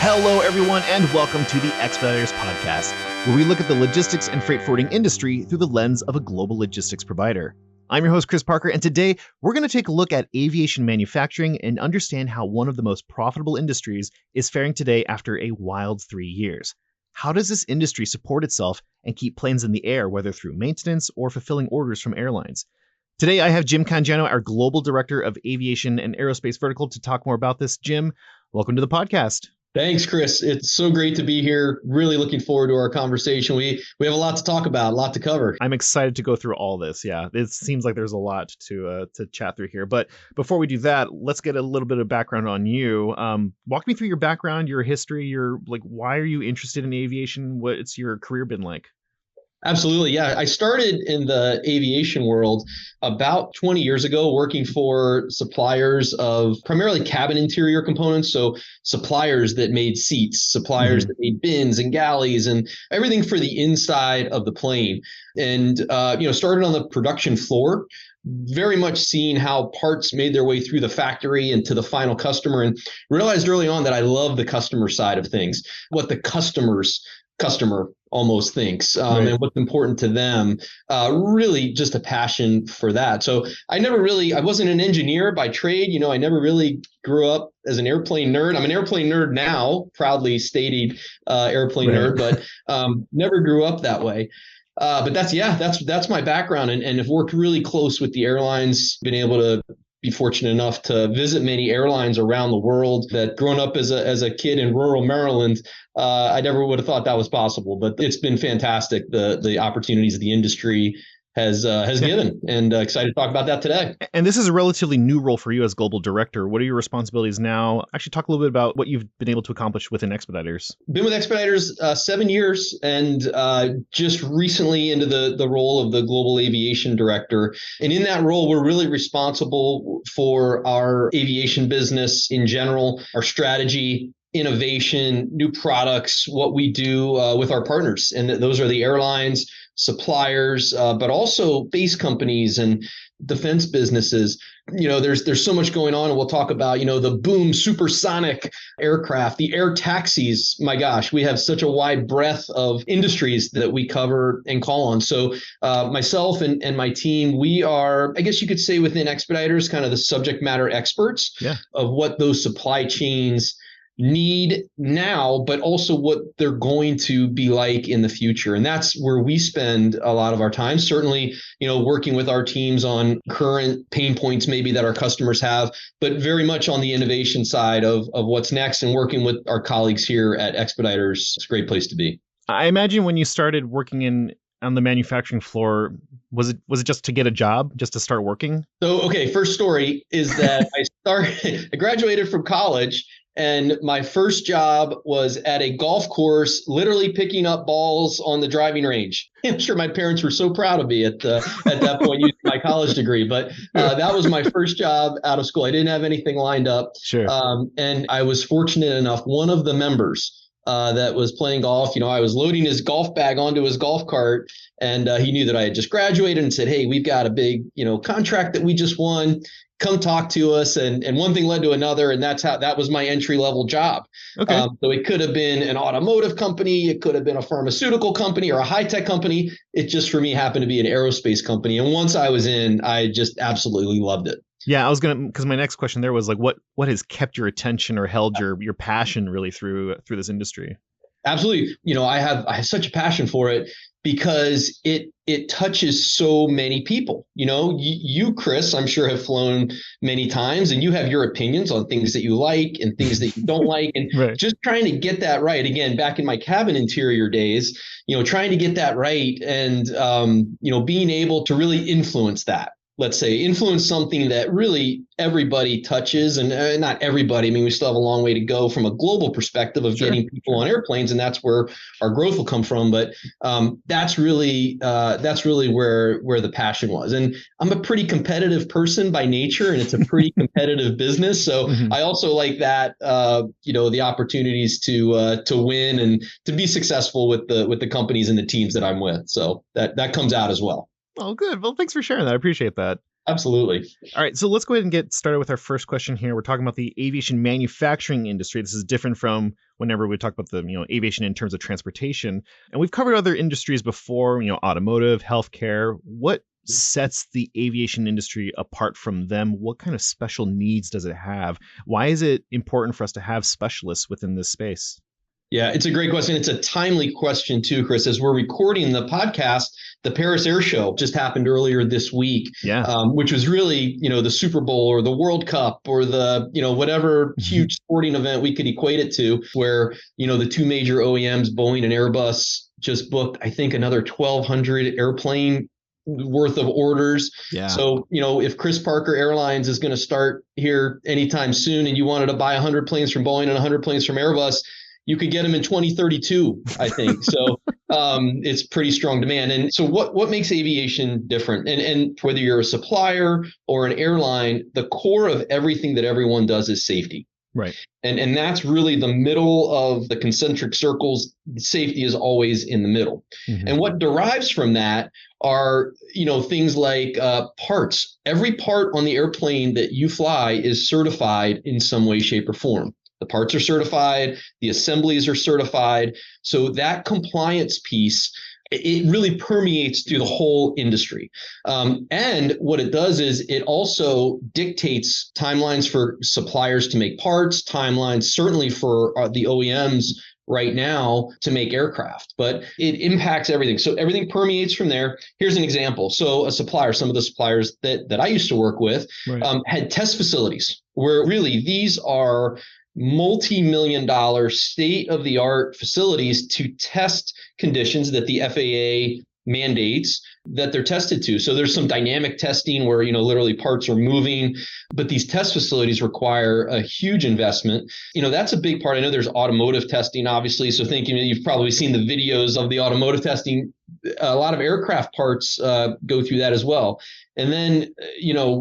Hello, everyone, and welcome to the Expeditors podcast, where we look at the logistics and freight forwarding industry through the lens of a global logistics provider. I'm your host, Chris Parker, and today we're going to take a look at aviation manufacturing and understand how one of the most profitable industries is faring today after a wild 3 years. How does this industry support itself and keep planes in the air, whether through maintenance or fulfilling orders from airlines? Today, I have Jim Cangiano, our Global Director of Aviation and Aerospace Vertical, to talk more about this. Jim, welcome to the podcast. Thanks, Chris. It's so great to be here. Really looking forward to our conversation. We have a lot to talk about, a lot to cover. I'm excited to go through all this. Yeah, it seems like there's a lot to chat through here. But before we do that, let's get a little bit of background on you. Walk me through your background, your history, why are you interested in aviation? What's your career been like? Absolutely. Yeah. I started in the aviation world about 20 years ago, working for suppliers of primarily cabin interior components. So suppliers that made seats, suppliers that made bins and galleys and everything for the inside of the plane. And, started on the production floor, very much seeing how parts made their way through the factory and to the final customer, and realized early on that I love the customer side of things, what the customer almost thinks, Right. and what's important to them, really just a passion for that. So I wasn't an engineer by trade. I never really grew up as an airplane nerd. I'm an airplane nerd now, proudly stated airplane nerd, but never grew up that way. But that's my background, and have worked really close with the airlines, been able to be fortunate enough to visit many airlines around the world. That growing up as a kid in rural Maryland, I never would have thought that was possible, but it's been fantastic. The opportunities the industry has given, and excited to talk about that today. And this is a relatively new role for you as global director. What are your responsibilities now? Actually, talk a little bit about what you've been able to accomplish within Expeditors. Been with Expeditors 7 years, and just recently into the role of the global aviation director. And in that role, we're really responsible for our aviation business in general, our strategy, innovation, new products, what we do with our partners. And those are the airlines, suppliers, but also base companies and defense businesses. There's so much going on, and we'll talk about, the boom supersonic aircraft, the air taxis. My gosh, we have such a wide breadth of industries that we cover and call on. So myself and my team, we are, I guess you could say, within Expeditors, kind of the subject matter experts of what those supply chains need now, but also what they're going to be like in the future. And that's where we spend a lot of our time, certainly, working with our teams on current pain points maybe that our customers have, but very much on the innovation side of what's next, and working with our colleagues here at Expeditors. It's a great place to be. I imagine when you started working on the manufacturing floor, was it just to get a job, just to start working? So, okay, first story is that I graduated from college, and my first job was at a golf course, literally picking up balls on the driving range. I'm sure my parents were so proud of me at that point using my college degree. But that was my first job out of school. I didn't have anything lined up. Sure. And I was fortunate enough, one of the members that was playing golf, I was loading his golf bag onto his golf cart, and he knew that I had just graduated and said, "Hey, we've got a big, contract that we just won. Come talk to us." And one thing led to another. And that was my entry level job. Okay. So it could have been an automotive company. It could have been a pharmaceutical company or a high tech company. It just, for me, happened to be an aerospace company. And once I was in, I just absolutely loved it. Yeah, because my next question there was like, what has kept your attention or held your passion really through this industry? Absolutely. I have such a passion for it because it touches so many people. You, Chris, I'm sure have flown many times, and you have your opinions on things that you like and things that you don't like. And Right. Just trying to get that right. Again, back in my cabin interior days, trying to get that right, and, being able to really influence that. Let's say, influence something that really everybody touches, and not everybody. I mean, we still have a long way to go from a global perspective of getting people on airplanes, and that's where our growth will come from. But that's really where the passion was. And I'm a pretty competitive person by nature, and it's a pretty competitive business. So I also like that, the opportunities to win and to be successful with the companies and the teams that I'm with. So that comes out as well. Oh, good. Well, thanks for sharing that. I appreciate that. Absolutely. All right, so let's go ahead and get started with our first question here. We're talking about the aviation manufacturing industry. This is different from whenever we talk about the aviation in terms of transportation. And we've covered other industries before, automotive, healthcare. What sets the aviation industry apart from them? What kind of special needs does it have? Why is it important for us to have specialists within this space? Yeah, it's a great question. It's a timely question too, Chris. As we're recording the podcast, the Paris Air Show just happened earlier this week, which was really, the Super Bowl or the World Cup or the, whatever huge sporting event we could equate it to, where, the two major OEMs, Boeing and Airbus, just booked, I think, another 1,200 airplane worth of orders. Yeah. So, if Chris Parker Airlines is going to start here anytime soon and you wanted to buy 100 planes from Boeing and 100 planes from Airbus, you could get them in 2032, I think. So it's pretty strong demand. And so what makes aviation different? And whether you're a supplier or an airline, the core of everything that everyone does is safety. Right. And that's really the middle of the concentric circles. Safety is always in the middle. Mm-hmm. And what derives from that are, things like parts. Every part on the airplane that you fly is certified in some way, shape, or form. The parts are certified, the assemblies are certified. So that compliance piece, it really permeates through the whole industry. And what it does is it also dictates timelines for suppliers to make parts, timelines certainly for the OEMs right now to make aircraft, but it impacts everything. So everything permeates from there. Here's an example. So a supplier, some of the suppliers that I used to work with had test facilities where really these are multi-million-dollar state-of-the-art facilities to test conditions that the FAA mandates that they're tested to. So there's some dynamic testing where, literally parts are moving, but these test facilities require a huge investment. That's a big part. I know there's automotive testing, obviously. So thinking you've probably seen the videos of the automotive testing. A lot of aircraft parts go through that as well. And then,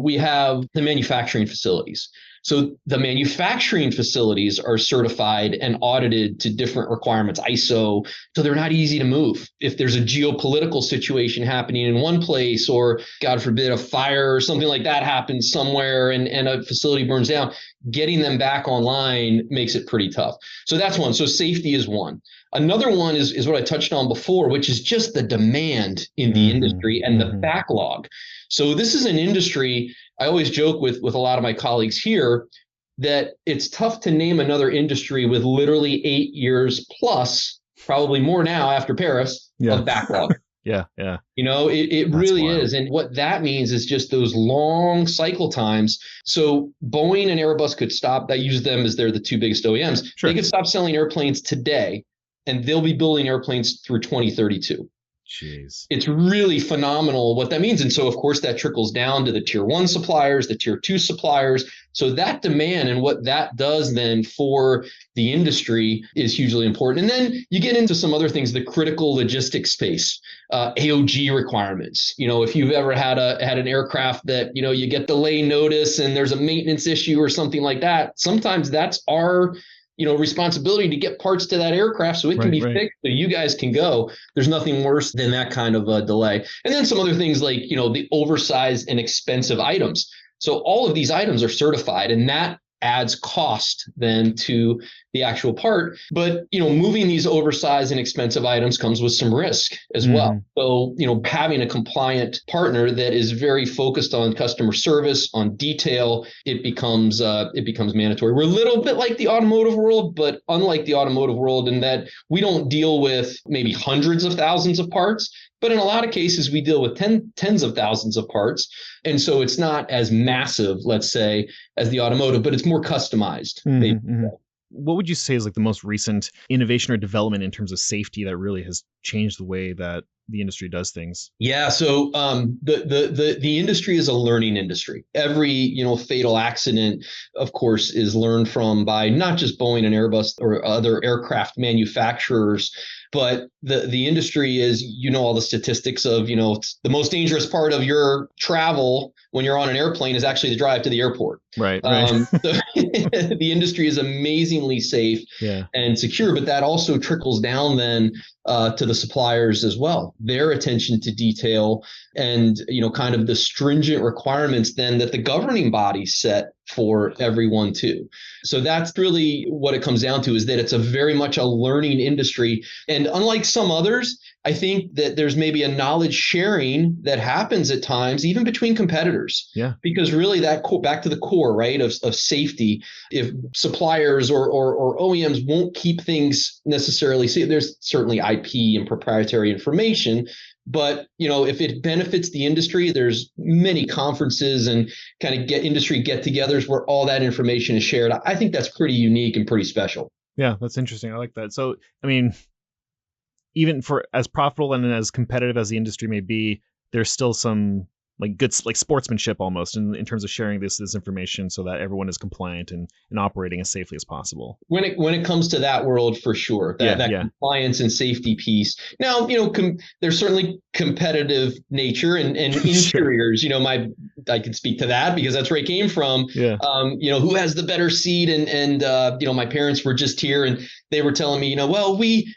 we have the manufacturing facilities. So the manufacturing facilities are certified and audited to different requirements, ISO, so they're not easy to move. If there's a geopolitical situation happening in one place, or God forbid, a fire or something like that happens somewhere and a facility burns down, getting them back online makes it pretty tough. So that's one. So safety is one. Another one is what I touched on before, which is just the demand in the industry and the backlog. So this is an industry, I always joke with a lot of my colleagues here, that it's tough to name another industry with literally 8 years plus, probably more now after Paris, of backlog. Yeah. It really wild. Is. And what that means is just those long cycle times. So Boeing and Airbus could stop. I use them as they're the two biggest OEMs. Sure. They could stop selling airplanes today, and they'll be building airplanes through 2032. Jeez. It's really phenomenal what that means. And so, of course, that trickles down to the tier 1 suppliers, the tier 2 suppliers. So that demand and what that does then for the industry is hugely important. And then you get into some other things, the critical logistics space, AOG requirements. If you've ever had an aircraft that, you get delay notice and there's a maintenance issue or something like that, sometimes that's our responsibility to get parts to that aircraft so it can be fixed so you guys can go. There's nothing worse than that kind of a delay. And then some other things like, the oversized and expensive items. So all of these items are certified, and that adds cost then to the actual part. But, moving these oversized and expensive items comes with some risk as well. So, having a compliant partner that is very focused on customer service, on detail, it becomes mandatory. We're a little bit like the automotive world, but unlike the automotive world in that we don't deal with maybe hundreds of thousands of parts. But in a lot of cases, we deal with tens of thousands of parts. And so it's not as massive, let's say, as the automotive, but it's more customized. What would you say is like the most recent innovation or development in terms of safety that really has changed the way that the industry does things? Yeah. So the industry is a learning industry. Every, fatal accident, of course, is learned from by not just Boeing and Airbus or other aircraft manufacturers, but the industry is, all the statistics of, the most dangerous part of your travel when you're on an airplane is actually the drive to the airport. Right. The industry is amazingly safe and secure, but that also trickles down then to the suppliers as well, their attention to detail and, kind of the stringent requirements then that the governing bodies set for everyone too. So that's really what it comes down to, is that it's a very much a learning industry. And unlike some others, I think that there's maybe a knowledge sharing that happens at times, even between competitors. Yeah. Because really back to the core, right, of safety. If suppliers or OEMs won't keep things necessarily safe, there's certainly IP and proprietary information. But, if it benefits the industry, there's many conferences and kind of industry get-togethers where all that information is shared. I think that's pretty unique and pretty special. Yeah, that's interesting. I like that. So, I mean, even for as profitable and as competitive as the industry may be, there's still some good sportsmanship almost in terms of sharing this information so that everyone is compliant and operating as safely as possible. When it comes to that world, for sure, that compliance and safety piece. Now, there's certainly competitive nature and interiors. Sure. I can speak to that because that's where I came from. Yeah. Who has the better seat? And my parents were just here and they were telling me,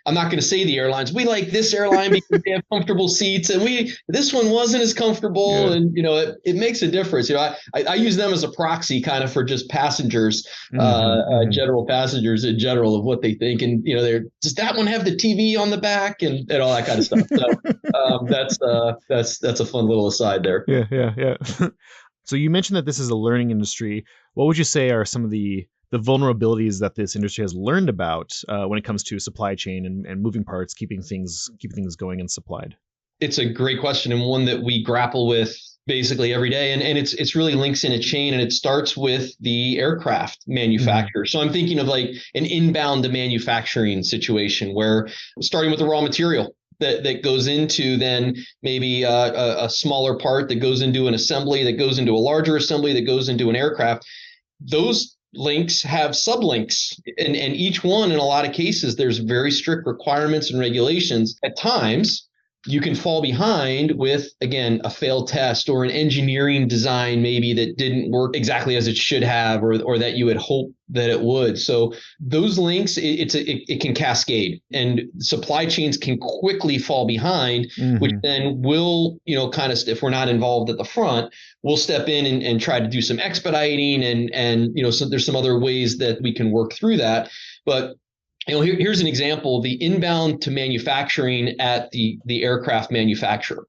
I'm not going to say the airlines. We like this airline because they have comfortable seats, and this one wasn't as comfortable. Yeah. And, it makes a difference. I use them as a proxy kind of for just passengers, general passengers in general, of what they think. And, does that one have the TV on the back and all that kind of stuff? So that's a fun little aside there. Yeah. So you mentioned that this is a learning industry. What would you say are some of the vulnerabilities that this industry has learned about when it comes to supply chain and moving parts, keeping things going and supplied? It's a great question, and one that we grapple with basically every day. And it's really links in a chain, and it starts with the aircraft manufacturer. Mm-hmm. So I'm thinking of like an inbound to manufacturing situation where starting with the raw material that goes into then maybe a smaller part that goes into an assembly, that goes into a larger assembly, that goes into an aircraft. Those links have sublinks, and each one, in a lot of cases, there's very strict requirements and regulations. At times, you can fall behind with, again, a failed test or an engineering design maybe that didn't work exactly as it should have, or that you had hoped that it would. So those links, it can cascade, and supply chains can quickly fall behind, mm-hmm. which then will, kind of, if we're not involved at the front, we'll step in and try to do some expediting and so there's some other ways that we can work through that. But here's an example: the inbound to manufacturing at the aircraft manufacturer.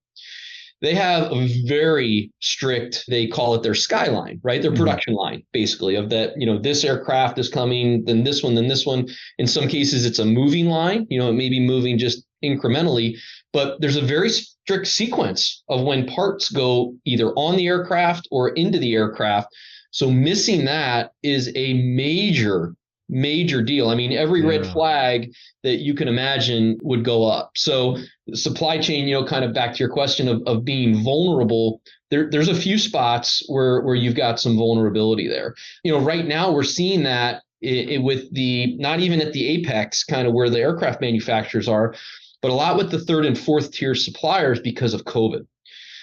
They have a very strict, they call it their skyline, right? Their production line, basically, of that, this aircraft is coming, then this one, then this one. In some cases, it's a moving line, it may be moving just incrementally, but there's a very strict sequence of when parts go either on the aircraft or into the aircraft. So missing that is a major deal. I mean, every red flag that you can imagine would go up. So supply chain, kind of back to your question of being vulnerable, there's a few spots where you've got some vulnerability there. Right now we're seeing that with not even at the apex, kind of where the aircraft manufacturers are, but a lot with the third and fourth tier suppliers because of COVID.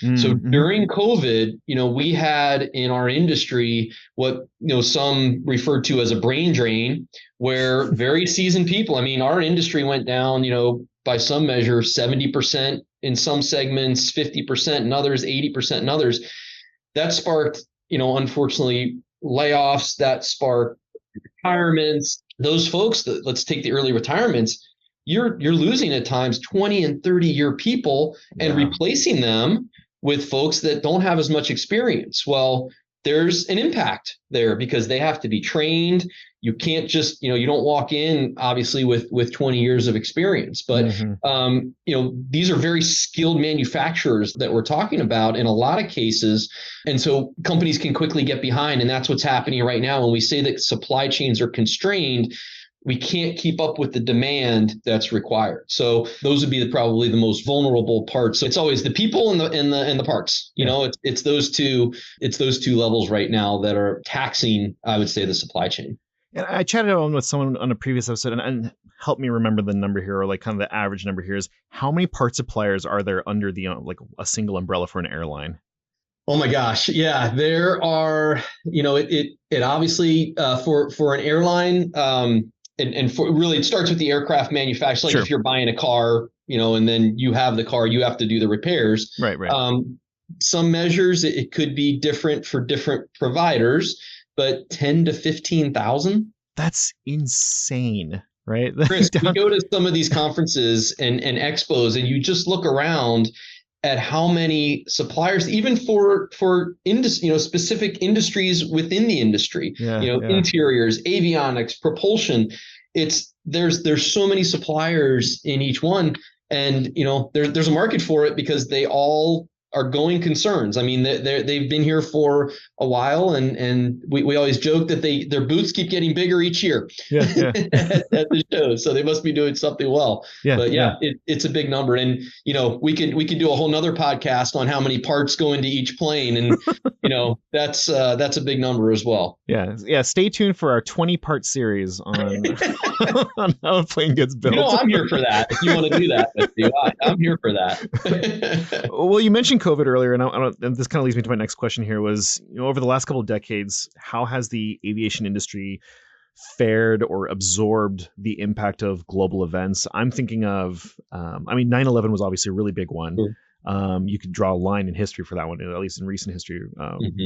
Mm-hmm. So during COVID, we had in our industry what, some referred to as a brain drain, where very seasoned people, our industry went down, by some measure, 70% in some segments, 50% in others, 80% in others. That sparked, unfortunately, layoffs, that sparked retirements. Those folks, let's take the early retirements, you're losing at times 20 and 30-year people and replacing them with folks that don't have as much experience. Well, there's an impact there because they have to be trained. You can't just, you don't walk in obviously with 20 years of experience, but these are very skilled manufacturers that we're talking about in a lot of cases. And so companies can quickly get behind, and that's what's happening right now. When we say that supply chains are constrained, we can't keep up with the demand that's required. So those would be probably the most vulnerable parts. So it's always the people and the parts. It's those two levels right now that are taxing, I would say, the supply chain. And I chatted on with someone on a previous episode, and help me remember the number here, or kind of the average number here is how many part suppliers are there under the a single umbrella for an airline? Oh my gosh. Yeah, there are, it obviously for an airline, and for really, it starts with the aircraft manufacturer. Like Sure. if you're buying a car, and then you have the car, you have to do the repairs. Right. Some measures, it could be different for different providers, but 10 to 15,000. That's insane, right? Chris, we go to some of these conferences and expos, and you just look around at how many suppliers, even for specific industries within the industry, Yeah. interiors, avionics, propulsion. There's so many suppliers in each one, and there's a market for it because they all are going concerns. I mean, they've been here for a while, and we always joke that their booths keep getting bigger each year Yeah. at the show, so they must be doing something well. Yeah. But it's a big number, and we could do a whole nother podcast on how many parts go into each plane, and that's a big number as well. Yeah. Stay tuned for our 20-part series on on how a plane gets built. I'm here for that. If you want to do that, I'm here for that. Well, you mentioned COVID earlier, and this kind of leads me to my next question here. Was over the last couple of decades, how has the aviation industry fared or absorbed the impact of global events? I'm thinking of, 9/11 was obviously a really big one. Sure. You could draw a line in history for that one, at least in recent history,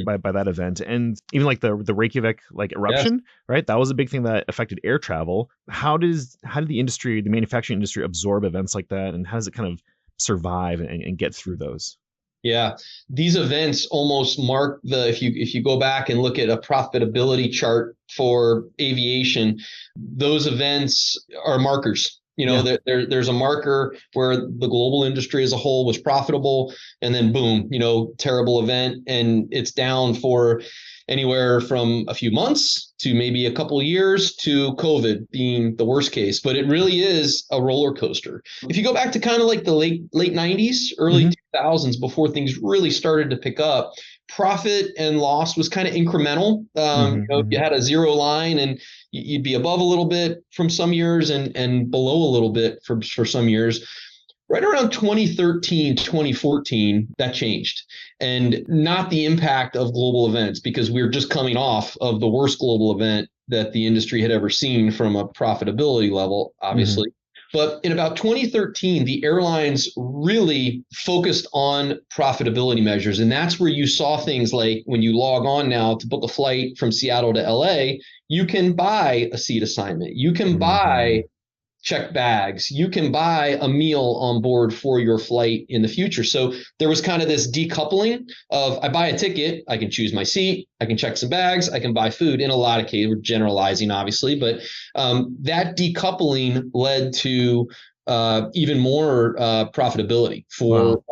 by that event. And even like the Reykjavik eruption, right? That was a big thing that affected air travel. How did the manufacturing industry absorb events like that, and how does it kind of survive and get through those? Yeah, these events almost mark if you go back and look at a profitability chart for aviation, those events are markers. There's a marker where the global industry as a whole was profitable, and then boom, terrible event, and it's down for anywhere from a few months to maybe a couple of years to COVID being the worst case. But it really is a roller coaster. If you go back to kind of like the late 90s, early 2000s, before things really started to pick up, profit and loss was kind of incremental. If you had a zero line, and you'd be above a little bit from some years and below a little bit for some years. Right around 2013, 2014, that changed, and not the impact of global events, because we were just coming off of the worst global event that the industry had ever seen from a profitability level, obviously. But in about 2013, the airlines really focused on profitability measures. And that's where you saw things like when you log on now to book a flight from Seattle to LA, you can buy a seat assignment. You can buy checked bags. You can buy a meal on board for your flight in the future. So there was kind of this decoupling of, I buy a ticket, I can choose my seat, I can check some bags, I can buy food. In a lot of cases, we're generalizing, obviously, but that decoupling led to even more profitability for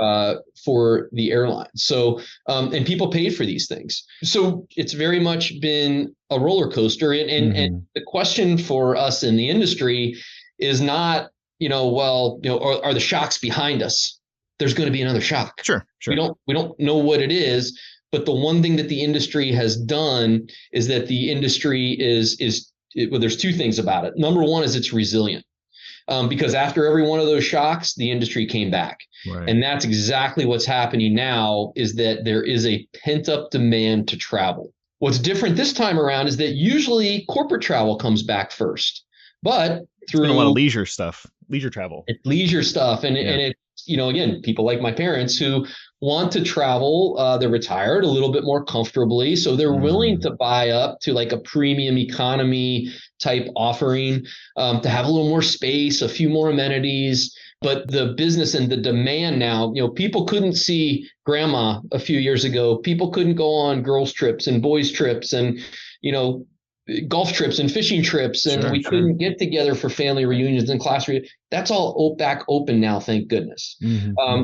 the airlines. So, and people paid for these things. So it's very much been a roller coaster. And the question for us in the industry is not, are the shocks behind us? There's going to be another shock. Sure. We don't know what it is, but the one thing that the industry has done is that the industry there's two things about it. Number one is it's resilient. Because after every one of those shocks, the industry came back. Right. And that's exactly what's happening now, is that there is a pent-up demand to travel. What's different this time around is that usually corporate travel comes back first. But through a lot of leisure travel. It's leisure stuff. And it's, again, people like my parents who want to travel, they're retired a little bit more comfortably. So they're willing to buy up to like a premium economy type offering, to have a little more space, a few more amenities. But the business and the demand now, people couldn't see grandma a few years ago. People couldn't go on girls' trips and boys' trips and, golf trips and fishing trips, and we couldn't get together for family reunions and class reunions. That's all back open now, thank goodness.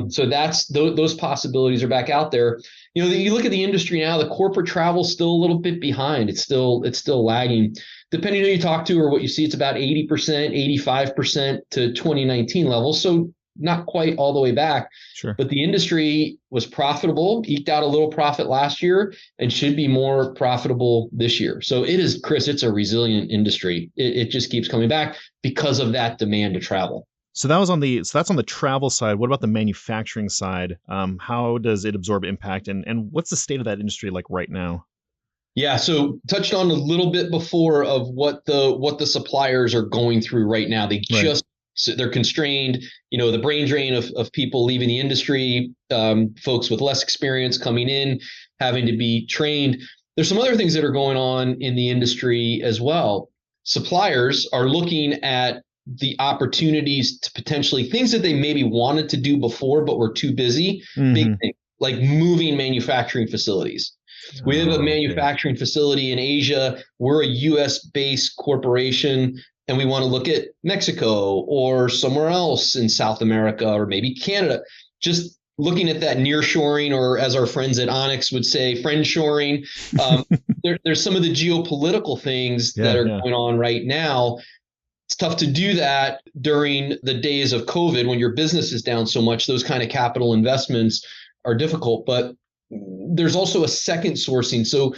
So that's those possibilities are back out there. You look at the industry now, the corporate travel's still a little bit behind. It's still lagging. Depending on who you talk to or what you see, it's about 80%, 85% to 2019 levels. So not quite all the way back, but the industry was profitable, eked out a little profit last year, and should be more profitable this year. So it is, Chris, it's a resilient industry. It just keeps coming back because of that demand to travel. So that's on the travel side. What about the manufacturing side? How does it absorb impact, and what's the state of that industry like right now? Yeah, so touched on a little bit before of what the suppliers are going through right now. Right. They're constrained, the brain drain of people leaving the industry, folks with less experience coming in, having to be trained. There's some other things that are going on in the industry as well. Suppliers are looking at the opportunities to potentially things that they maybe wanted to do before but were too busy. Big Mm-hmm. thing, like moving manufacturing facilities. We have a Okay. manufacturing facility in Asia. We're a US based corporation, and we want to look at Mexico or somewhere else in South America or maybe Canada. Just looking at that nearshoring, or as our friends at Onyx would say, friendshoring. There's some of the geopolitical things that Yeah, are yeah. going on right now. It's tough to do that during the days of COVID when your business is down so much. Those kind of capital investments are difficult, but there's also a second sourcing. So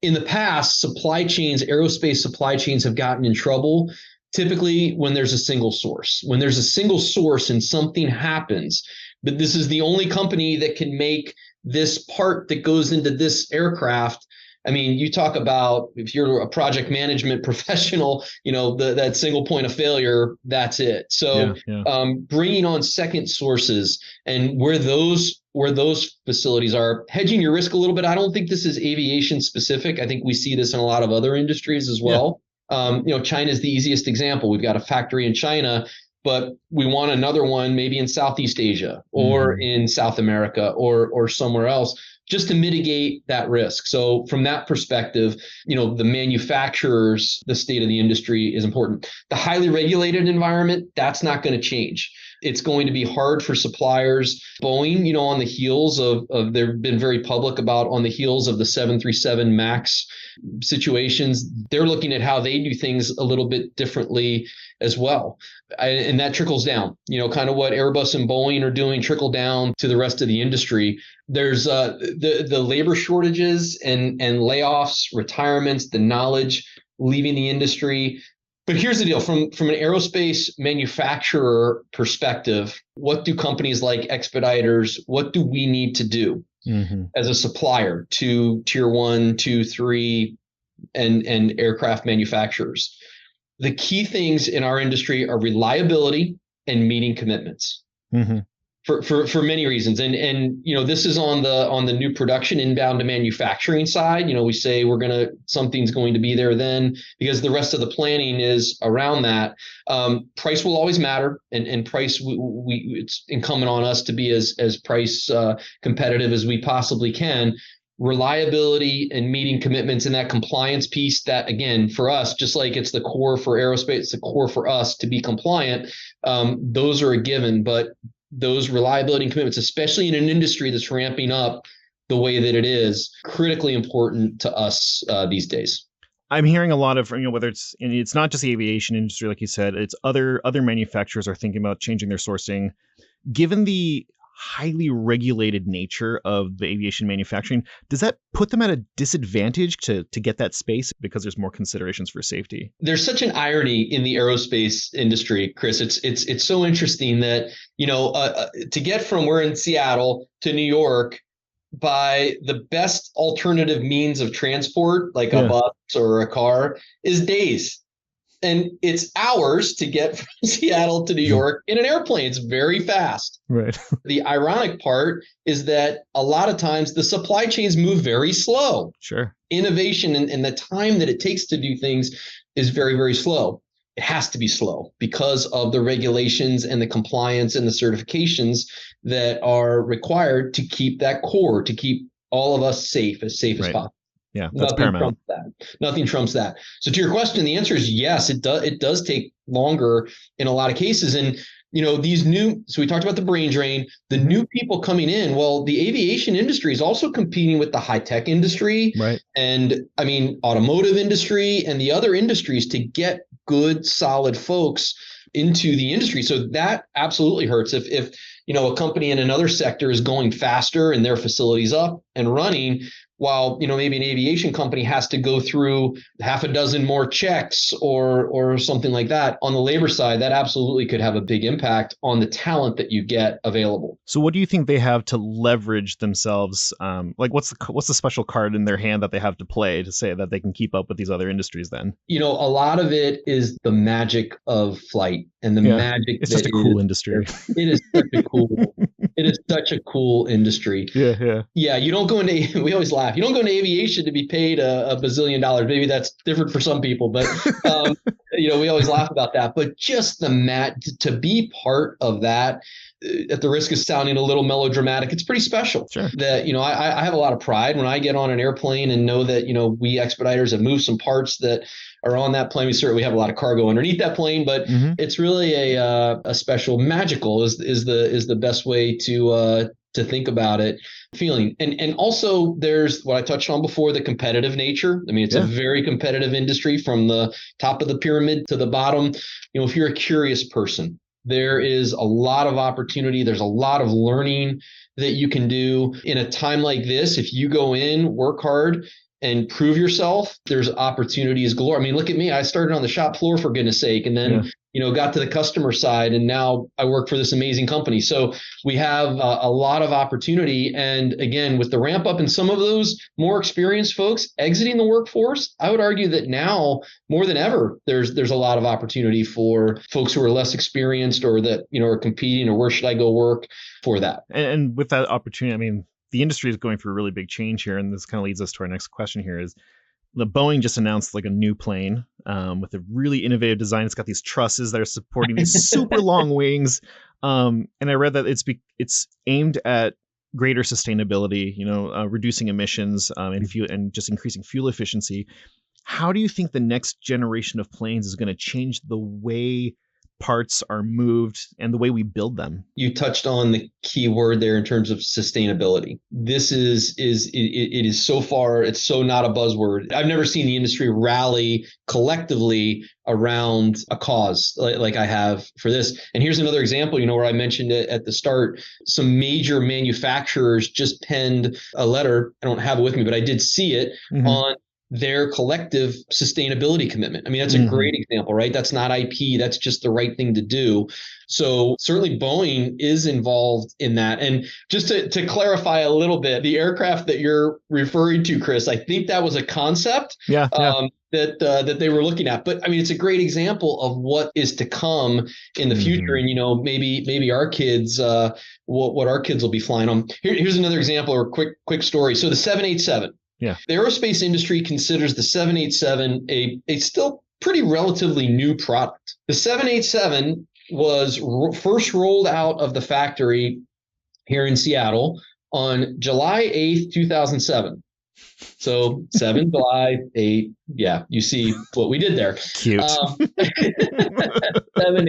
in the past, supply chains, aerospace supply chains have gotten in trouble typically when there's a single source. When there's a single source and something happens, but this is the only company that can make this part that goes into this aircraft. I mean, you talk about if you're a project management professional, that single point of failure, that's it. Yeah, So yeah. bringing on second sources and where those facilities are hedging your risk a little bit. I don't think this is aviation specific. I think we see this in a lot of other industries as Yeah. well. China is the easiest example. We've got a factory in China, but we want another one maybe in Southeast Asia or Mm-hmm. in South America or somewhere else, just to mitigate that risk. So from that perspective, the manufacturers, the state of the industry is important. The highly regulated environment, that's not going to change. It's going to be hard for suppliers. Boeing, on the heels of they've been very public about on the heels of the 737 MAX situations, they're looking at how they do things a little bit differently as well. And that trickles down, kind of what Airbus and Boeing are doing trickle down to the rest of the industry. There's the labor shortages and layoffs, retirements, the knowledge leaving the industry. But here's the deal, from an aerospace manufacturer perspective, what do companies like Expeditors, what do we need to do Mm-hmm. as a supplier to tier 1, 2, 3 and aircraft manufacturers? The key things in our industry are reliability and meeting commitments. Mm-hmm. For many reasons. And this is on the new production inbound to manufacturing side. We say something's going to be there then, because the rest of the planning is around that. Price will always matter, and price it's incumbent on us to be as price competitive as we possibly can. Reliability and meeting commitments, and that compliance piece, that again for us, just like it's the core for aerospace, it's the core for us to be compliant. Those are a given, but those reliability and commitments, especially in an industry that's ramping up the way that it is, critically important to us these days. I'm hearing a lot of, whether it's not just the aviation industry, like you said, it's other manufacturers are thinking about changing their sourcing. Given the highly regulated nature of the aviation manufacturing, does that put them at a disadvantage to get that space because there's more considerations for safety? There's such an irony in the aerospace industry, Chris. It's so interesting that to get from, we're in Seattle to New York by the best alternative means of transport, like a bus or a car, is days. And it's hours to get from Seattle to New York in an airplane. It's very fast. Right. The ironic part is that a lot of times the supply chains move very slow. Sure. Innovation and the time that it takes to do things is very, very slow. It has to be slow because of the regulations and the compliance and the certifications that are required to keep that core, to keep all of us safe as possible. Yeah, that's paramount. Nothing trumps that. So to your question, the answer is yes, it does take longer in a lot of cases. And so we talked about the brain drain, the new people coming in. Well, the aviation industry is also competing with the high tech industry, right? And automotive industry and the other industries to get good, solid folks into the industry. So that absolutely hurts. If a company in another sector is going faster and their facilities up and running, while, maybe an aviation company has to go through half a dozen more checks or something like that. On the labor side, that absolutely could have a big impact on the talent that you get available. So what do you think they have to leverage themselves? Like what's the special card in their hand that they have to play to say that they can keep up with these other industries then? A lot of it is the magic of flight and the Yeah, magic it's that just a cool industry. It is such a cool, it is such a cool industry. Yeah. Yeah, you don't go into, we always laugh, you don't go into aviation to be paid a bazillion dollars. Maybe that's different for some people, but, we always laugh about that. But just to be part of that, at the risk of sounding a little melodramatic, it's pretty special. Sure. That, I have a lot of pride when I get on an airplane and know that, we Expeditors have moved some parts that are on that plane. We certainly have a lot of cargo underneath that plane, but it's really a special, magical is the best way to think about it. Feeling. And also there's what I touched on before, the competitive nature. I mean, it's a very competitive industry from the top of the pyramid to the bottom. If you're a curious person, there is a lot of opportunity. There's a lot of learning that you can do in a time like this. If you go in, work hard, and prove yourself, there's opportunities galore. I mean, look at me. I started on the shop floor, for goodness sake, and then, got to the customer side, and now I work for this amazing company. So we have a lot of opportunity. And again, with the ramp up and some of those more experienced folks exiting the workforce, I would argue that now more than ever, there's a lot of opportunity for folks who are less experienced or that, are competing or where should I go work for that. And with that opportunity, I mean, the industry is going through a really big change here. And this kind of leads us to our next question here is the Boeing just announced like a new plane with a really innovative design. It's got these trusses that are supporting these super long wings. And I read that it's aimed at greater sustainability, reducing emissions and just increasing fuel efficiency. How do you think the next generation of planes is going to change the way parts are moved and the way we build them? You touched on the key word there in terms of sustainability. This it is so far, it's so not a buzzword. I've never seen the industry rally collectively around a cause like I have for this. And here's another example, where I mentioned it at the start. Some major manufacturers just penned a letter. I don't have it with me, but I did see it on their collective sustainability commitment. I mean, that's a great example, right? That's not IP. That's just the right thing to do. So certainly Boeing is involved in that. And just to clarify a little bit, the aircraft that you're referring to, Chris, I think that was a concept that they were looking at. But I mean, it's a great example of what is to come in the future. And, maybe our kids, what our kids will be flying on. Here's another example or quick story. So the 787. Yeah. The aerospace industry considers the 787 a still pretty relatively new product. The 787 was first rolled out of the factory here in Seattle on July 8th, 2007. So 7 July 8. Yeah, you see what we did there. Cute. 787.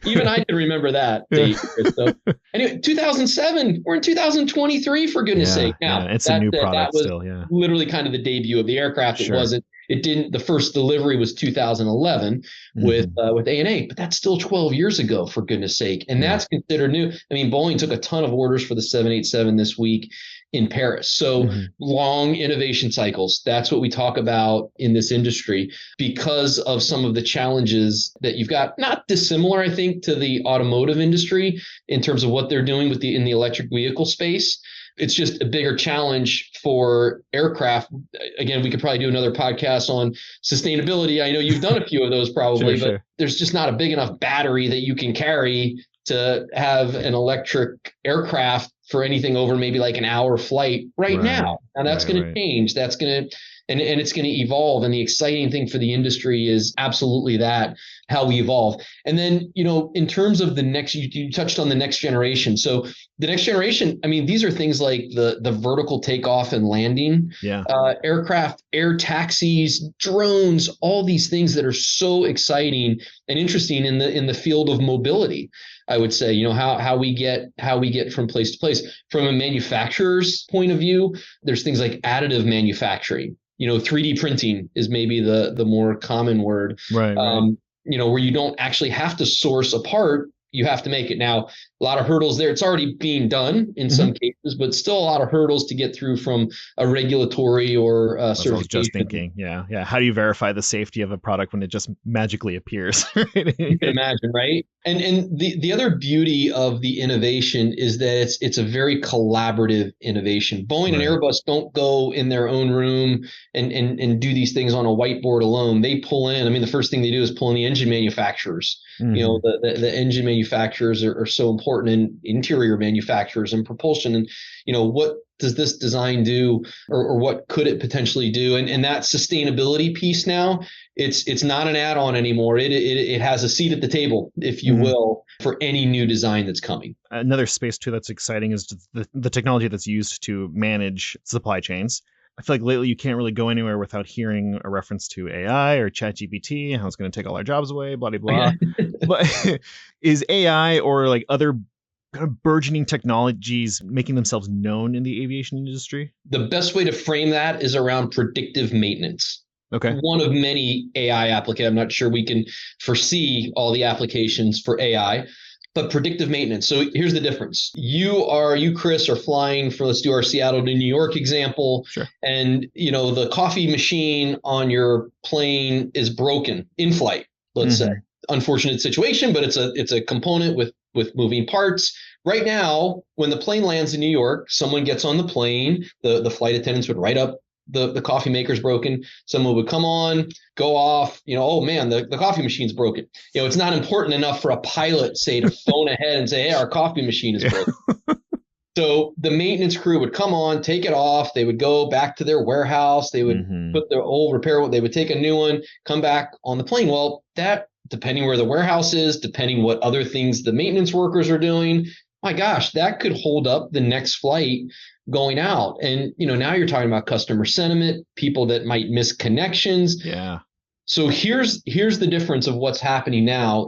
Even I can remember that date. So anyway, 2007. We're in 2023, for goodness sake. Now it's a new product that was still. Yeah, literally kind of the debut of the aircraft. It wasn't. It didn't. The first delivery was 2011 with A&A, but that's still 12 years ago, for goodness sake. And that's considered new. I mean, Boeing took a ton of orders for the 787 this week in Paris. So long innovation cycles. That's what we talk about in this industry because of some of the challenges that you've got, not dissimilar, I think, to the automotive industry in terms of what they're doing in the electric vehicle space. It's just a bigger challenge for aircraft. Again, we could probably do another podcast on sustainability. I know you've done a few of those probably, but there's just not a big enough battery that you can carry to have an electric aircraft for anything over maybe like an hour flight now. Now that's going to change. That's going to, and it's going to evolve. And the exciting thing for the industry is absolutely that, how we evolve. And then, in terms of the next, you touched on the next generation. So the next generation, I mean, these are things like the vertical takeoff and landing, aircraft, air taxis, drones, all these things that are so exciting and interesting in the field of mobility. I would say, how we get from place to place. From a manufacturer's point of view, there's things like additive manufacturing. 3D printing is maybe the more common word. Right. Where you don't actually have to source a part. you have to make it. Now, a lot of hurdles there. It's already being done in some cases, but still a lot of hurdles to get through from a regulatory or certification. I was just thinking, yeah. How do you verify the safety of a product when it just magically appears? You can imagine, right? And the other beauty of the innovation is that it's a very collaborative innovation. Boeing and Airbus don't go in their own room and do these things on a whiteboard alone. They pull in. I mean, the first thing they do is pull in the engine manufacturers. You know, the engine manufacturers are so important, in interior manufacturers and propulsion. And, you know, what does this design do, or what could it potentially do? And that sustainability piece now, it's not an add-on anymore. It has a seat at the table, if you will, for any new design that's coming. Another space too that's exciting is the technology that's used to manage supply chains. I feel like lately you can't really go anywhere without hearing a reference to AI or ChatGPT, how it's going to take all our jobs away, blah, blah, blah. But is AI or like other kind of burgeoning technologies making themselves known in the aviation industry? The best way to frame that is around predictive maintenance. Okay. One of many AI applications. I'm not sure we can foresee all the applications for AI, but predictive maintenance. So here's the difference. You, Chris, are flying for, let's do our Seattle to New York example. Sure. And, you know, the coffee machine on your plane is broken in flight, let's say. Unfortunate situation, but it's a component with moving parts. Right now, when the plane lands in New York, someone gets on the plane, the flight attendants would write up the coffee maker's broken. Someone would come on, go off, you know, oh man, the coffee machine's broken. You know, it's not important enough for a pilot, say, to phone ahead and say, hey, our coffee machine is broken. So the maintenance crew would come on, take it off. They would go back to their warehouse. They would put their old repair. They would take a new one, come back on the plane. Well, that, depending where the warehouse is, depending what other things the maintenance workers are doing, my gosh, that could hold up the next flight going out. And, you know, now you're talking about customer sentiment, people that might miss connections. Yeah. So here's the difference of what's happening now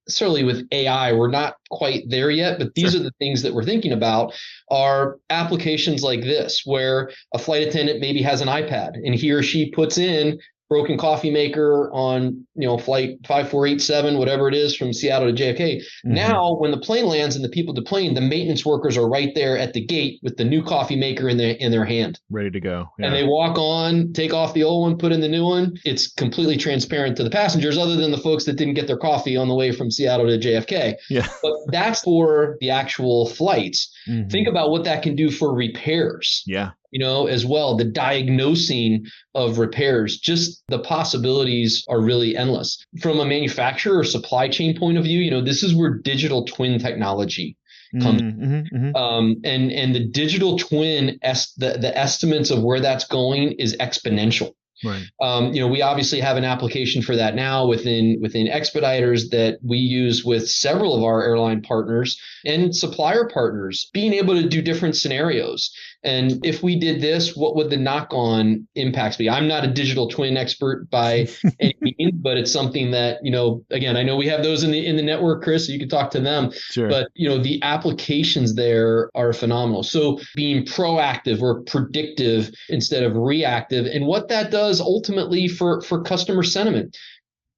certainly with AI. We're not quite there yet, but these are the things that we're thinking about are applications like this, where a flight attendant maybe has an iPad and he or she puts in broken coffee maker on, you know, flight 5487, whatever it is, from Seattle to JFK. Now, when the plane lands and the people deplane, the maintenance workers are right there at the gate with the new coffee maker in their hand, ready to go. Yeah. And they walk on, take off the old one, put in the new one. It's completely transparent to the passengers, other than the folks that didn't get their coffee on the way from Seattle to JFK. Yeah. But that's for the actual flights. Think about what that can do for repairs. Yeah. You know, as well, the diagnosing of repairs, just the possibilities are really endless. From a manufacturer or supply chain point of view, you know, this is where digital twin technology comes. And the digital twin, the estimates of where that's going is exponential. Right. You know, we obviously have an application for that now within Expeditors that we use with several of our airline partners and supplier partners, being able to do different scenarios. And if we did this, what would the knock-on impacts be? I'm not a digital twin expert by any means, but it's something that, you know, again, I know we have those in the network, Chris, so you can talk to them. Sure. But, you know, the applications there are phenomenal. So being proactive or predictive instead of reactive, and what that does ultimately for customer sentiment.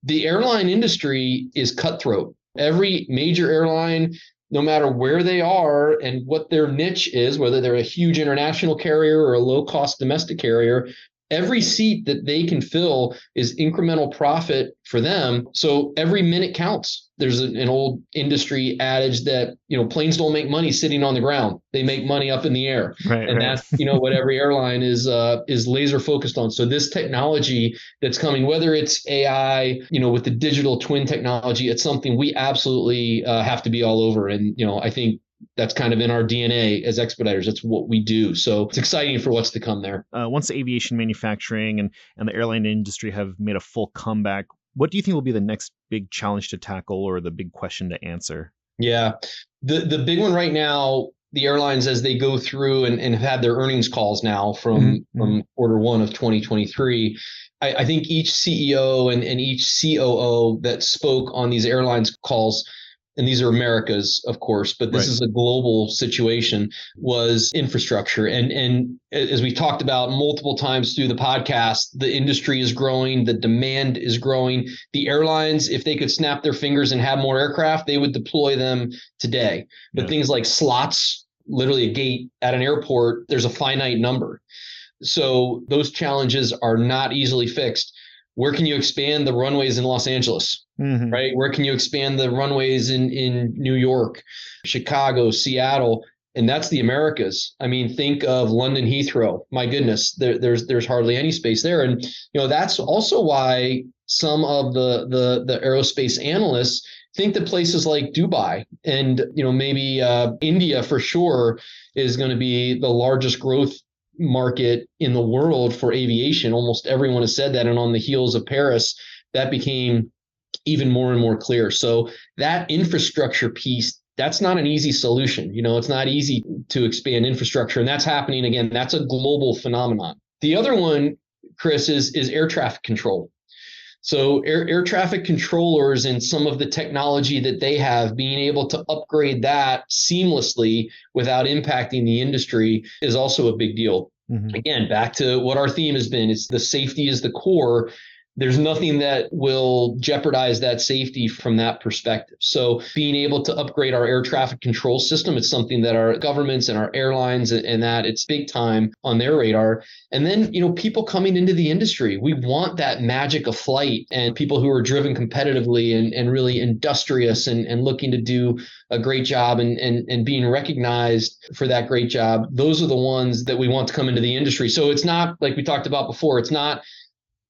The airline industry is cutthroat. Every major airline, no matter where they are and what their niche is, whether they're a huge international carrier or a low-cost domestic carrier, every seat that they can fill is incremental profit for them. So every minute counts. There's an old industry adage that, you know, planes don't make money sitting on the ground. They make money up in the air. And that's, you know, what every airline is laser focused on. So this technology that's coming, whether it's AI, you know, with the digital twin technology, it's something we absolutely have to be all over. And, you know, I think that's kind of in our DNA as Expeditors. That's what we do. So it's exciting for what's to come there. Once aviation manufacturing and the airline industry have made a full comeback, what do you think will be the next big challenge to tackle or the big question to answer? Yeah, the big one right now, the airlines, as they go through and have had their earnings calls now from quarter one of 2023, I think each CEO and each COO that spoke on these airlines calls and these are Americas, of course, but this is a global situation, was infrastructure. And as we talked about multiple times through the podcast, the industry is growing, the demand is growing. The airlines, if they could snap their fingers and have more aircraft, they would deploy them today. But things like slots, literally a gate at an airport, there's a finite number. So those challenges are not easily fixed. Where can you expand the runways in Los Angeles, right? Where can you expand the runways in New York, Chicago, Seattle? And that's the Americas. I mean, think of London Heathrow. My goodness, there's hardly any space there. And, that's also why some of the aerospace analysts think that places like Dubai and, maybe India for sure is going to be the largest growth market in the world for aviation. Almost everyone has said that. And on the heels of Paris, that became even more and more clear. So that infrastructure piece, that's not an easy solution. It's not easy to expand infrastructure. And that's happening again. That's a global phenomenon. The other one, Chris, is air traffic control. So air traffic controllers and some of the technology that they have, being able to upgrade that seamlessly without impacting the industry is also a big deal. Again, back to what our theme has been, it's the safety is the core. There's nothing that will jeopardize that safety from that perspective. So being able to upgrade our air traffic control system, it's something that our governments and our airlines and that it's big time on their radar. And then, people coming into the industry, we want that magic of flight and people who are driven competitively and really industrious and looking to do a great job and being recognized for that great job. Those are the ones that we want to come into the industry. So it's not like we talked about before. It's not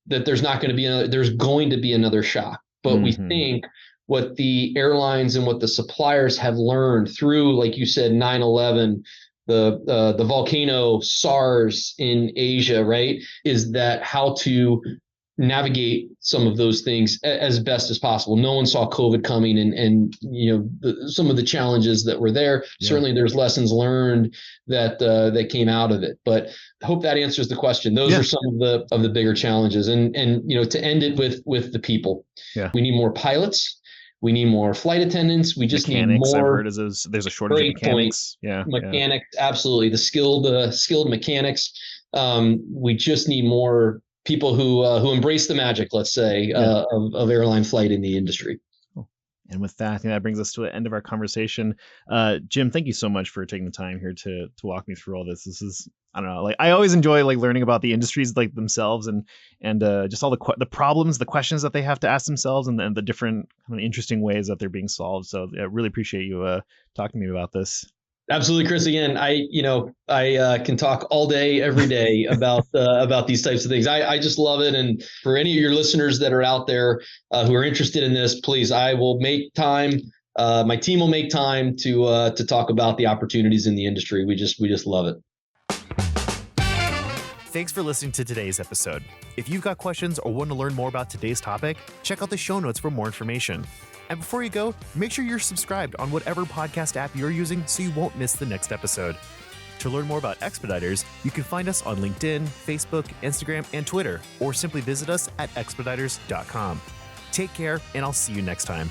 that there's going to be another shock. But we think what the airlines and what the suppliers have learned through, like you said, 9/11, the volcano, SARS in Asia, right, is that how to navigate some of those things as best as possible. No one saw COVID coming and some of the challenges that were there. Yeah. Certainly there's lessons learned that came out of it, but I hope that answers the question. Those are some of the bigger challenges. And to end it with the people, we need more pilots. We need more flight attendants. We just mechanics, need more. I've heard there's a shortage of mechanics. Mechanics, absolutely. The skilled mechanics. We just need more people who embrace the magic, let's say, of airline flight in the industry. And with that, I think that brings us to the end of our conversation. Jim, thank you so much for taking the time here to walk me through all this. This is, I don't know, like I always enjoy like learning about the industries like themselves and just all the problems, the questions that they have to ask themselves and the different kind of interesting ways that they're being solved. So I really appreciate you talking to me about this. Absolutely, Chris. Again, I can talk all day, every day about these types of things. I just love it. And for any of your listeners that are out there who are interested in this, please, I will make time. My team will make time to talk about the opportunities in the industry. We just love it. Thanks for listening to today's episode. If you've got questions or want to learn more about today's topic, check out the show notes for more information. And before you go, make sure you're subscribed on whatever podcast app you're using so you won't miss the next episode. To learn more about Expeditors, you can find us on LinkedIn, Facebook, Instagram, and Twitter, or simply visit us at expeditors.com. Take care, and I'll see you next time.